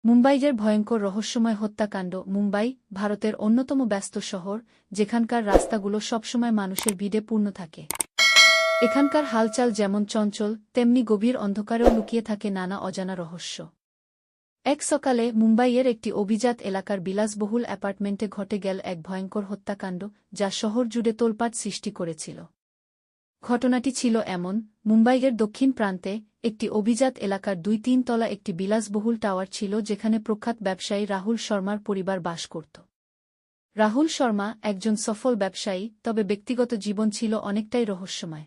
মুম্বাইয়ের ভয়ঙ্কর রহস্যময় হত্যাকাণ্ড। মুম্বাই ভারতের অন্যতম ব্যস্ত শহর, যেখানকার রাস্তাগুলো সবসময় মানুষের ভিড়ে পূর্ণ থাকে। এখানকার হালচাল যেমন চঞ্চল, তেমনি গভীর অন্ধকারেও লুকিয়ে থাকে নানা অজানা রহস্য। এক সকালে মুম্বাইয়ের একটি অভিজাত এলাকার বিলাসবহুল অ্যাপার্টমেন্টে ঘটে গেল এক ভয়ঙ্কর হত্যাকাণ্ড, যা শহর জুড়ে তোলপাড় সৃষ্টি করেছিল। ঘটনাটি ছিল এমন: মুম্বাইয়ের দক্ষিণ প্রান্তে একটি অভিজাত এলাকার ২-৩ তলা একটি বিলাসবহুল টাওয়ার ছিল, যেখানে প্রখ্যাত ব্যবসায়ী রাহুল শর্মার পরিবার বাস করত। রাহুল শর্মা একজন সফল ব্যবসায়ী, তবে ব্যক্তিগত জীবন ছিল অনেকটাই রহস্যময়।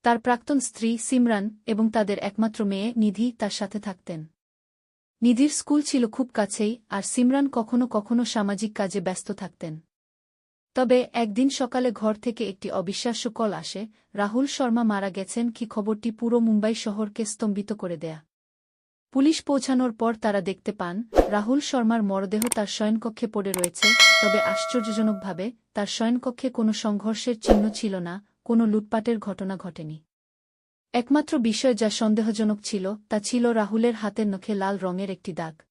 তার প্রাক্তন স্ত্রী সিমরান এবং তাদের একমাত্র মেয়ে নিধি তার সাথে থাকতেন। নিধির স্কুল ছিল খুব কাছেই, আর সিমরান কখনো কখনো সামাজিক কাজে ব্যস্ত থাকতেন। তবে একদিন সকালে ঘর থেকে একটি অবিশ্বাস্য কল আসে, রাহুল শর্মা মারা গেছেন। কি খবরটি পুরো মুম্বাই শহরকে স্তম্ভিত করে দেয়া। পুলিশ পৌঁছানোর পর তারা দেখতে পান রাহুল শর্মার মরদেহ তার শয়নকক্ষে পড়ে রয়েছে। তবে আশ্চর্যজনকভাবে তার শয়নকক্ষে কোনো সংঘর্ষের চিহ্ন ছিল না, কোনো লুটপাটের ঘটনা ঘটেনি। একমাত্র বিষয় যা সন্দেহজনক ছিল তা ছিল রাহুলের হাতের নখে লাল রঙের একটি দাগ।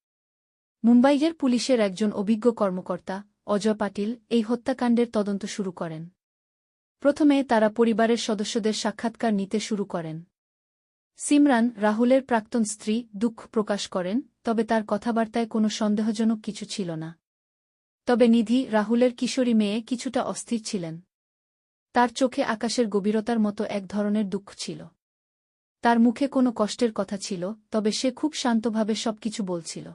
মুম্বাইয়ের পুলিশের একজন অভিজ্ঞ কর্মকর্তা, অজয় পাটিল, এই হত্যাকাণ্ডের তদন্ত শুরু করেন। প্রথমে তারা পরিবারের সদস্যদের সাক্ষাৎকার নিতে শুরু করেন। সিমরান, রাহুলের প্রাক্তন স্ত্রী, দুঃখ প্রকাশ করেন, তবে তার কথাবার্তায় কোনো সন্দেহজনক কিছু ছিল না। তবে নিধি, রাহুলের কিশোরী মেয়ে, কিছুটা অস্থির ছিলেন। তার চোখে আকাশের গভীরতার মতো এক ধরনের দুঃখ ছিল। তার মুখে কোনো কষ্টের কথা ছিল, তবে সে খুব শান্তভাবে সবকিছু বলছিল।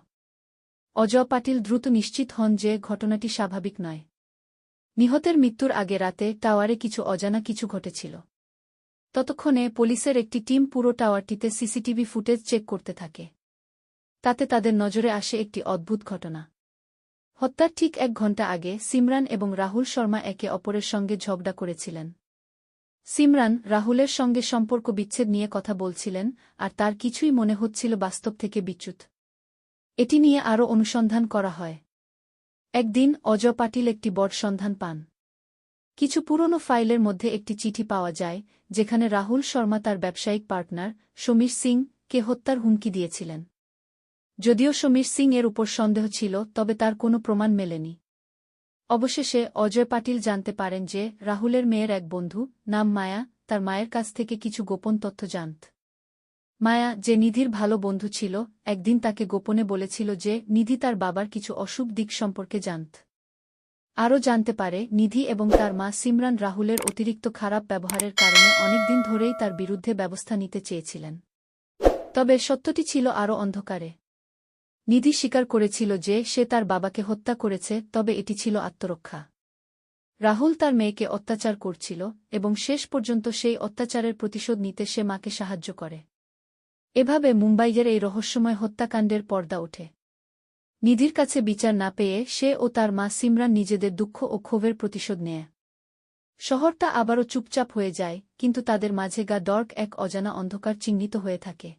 অজয় পাটিল দ্রুত নিশ্চিত হন যে ঘটনাটি স্বাভাবিক নয়। নিহতের মৃত্যুর আগে রাতে টাওয়ারে কিছু অজানা কিছু ঘটেছিল। ততক্ষণে পুলিশের একটি টিম পুরো টাওয়ারটিতে সিসিটিভি ফুটেজ চেক করতে থাকে। তাতে তাদের নজরে আসে একটি অদ্ভুত ঘটনা। হত্যার ঠিক ১ ঘণ্টা আগে সিমরান এবং রাহুল শর্মা একে অপরের সঙ্গে ঝগড়া করেছিলেন। সিমরান রাহুলের সঙ্গে সম্পর্ক বিচ্ছেদ নিয়ে কথা বলছিলেন, আর তার কিছুই মনে হচ্ছিল বাস্তব থেকে বিচ্যুত। এটি নিয়ে আরও অনুসন্ধান করা হয়। একদিন অজয় পাটিল একটি বড় সন্ধান পান। কিছু পুরনো ফাইলের মধ্যে একটি চিঠি পাওয়া যায়, যেখানে রাহুল শর্মা তার ব্যবসায়িক পার্টনার সমীর সিং-কে হত্যার হুমকি দিয়েছিলেন। যদিও সমীর সিং-এর উপর সন্দেহ ছিল, তবে তার কোনো প্রমাণ মেলেনি। অবশেষে অজয় পাটিল জানতে পারেন যে রাহুলের মেয়ের এক বন্ধু, নাম মায়া, তার মায়ের কাছ থেকে কিছু গোপন তথ্য জানত। মায়া, যে নিধির ভালো বন্ধু ছিল, একদিন তাকে গোপনে বলেছিল যে নিধি তার বাবার কিছু অশুভ দিক সম্পর্কে জানত। আরও জানতে পারে নিধি এবং তার মা সিমরান রাহুলের অতিরিক্ত খারাপ ব্যবহারের কারণে অনেকদিন ধরেই তার বিরুদ্ধে ব্যবস্থা নিতে চেয়েছিলেন। তবে সত্যটি ছিল আরও অন্ধকারে। নিধি স্বীকার করেছিল যে সে তার বাবাকে হত্যা করেছে, তবে এটি ছিল আত্মরক্ষা। রাহুল তার মেয়েকে অত্যাচার করছিল, এবং শেষ পর্যন্ত সেই অত্যাচারের প্রতিশোধ নিতে সে মাকে সাহায্য করে। এভাবে মুম্বাইয়ের এই রহস্যময় হত্যাকাণ্ডের পর্দা ওঠে। নিধির কাছে বিচার না পেয়ে সে ও তার মা সিমরান নিজেদের দুঃখ ও ক্ষোভের প্রতিশোধ নেয়। শহরটা আবারও চুপচাপ হয়ে যায়, কিন্তু তাদের মাঝে গা ডর্ক এক অজানা অন্ধকার চিহ্নিত হয়ে থাকে।